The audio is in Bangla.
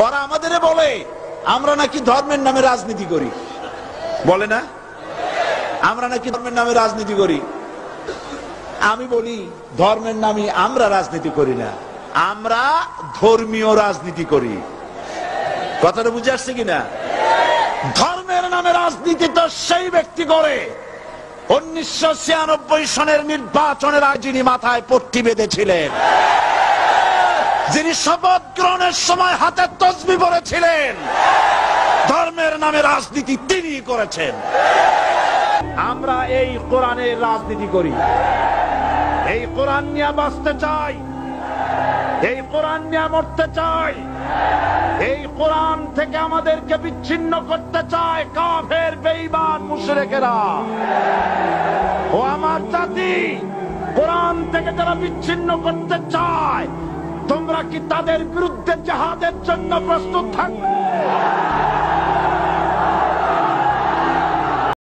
ওরা আমাদের বলে আমরা নাকি ধর্মের নামে রাজনীতি করি, বলে না? আমরা নাকি ধর্মের নামে রাজনীতি করি। আমি বলি ধর্মের নামে আমরা রাজনীতি করি না, আমরা ধর্মীয় রাজনীতি করি। কথাটা বুঝে আসছে কিনা? ধর্মের নামে রাজনীতি তো সেই ব্যক্তি করে 1996 সনের নির্বাচনের আগে যিনি মাথায় পট্টি বেঁধেছিলেন, যিনি শপথ গ্রহণের সময় হাতে তসবিহ পড়েছিলেন, ধর্মের নামে রাজনীতি তিনি করেছেন। আমরা এই কোরআনের রাজনীতি করি, এই কোরআন নিয়ে বাঁচতে চাই, এই কোরআন নিয়ে মরতে চাই, এই কোরআন থেকে আমাদেরকে বিচ্ছিন্ন করতে চায় কাফের বেঈমান মুশরিকেরা। ও আমার জাতি, কোরআন থেকে যারা বিচ্ছিন্ন করতে চায়, তোমরা কি তাদের বিরুদ্ধে জিহাদের জন্য প্রস্তুত থাকবে?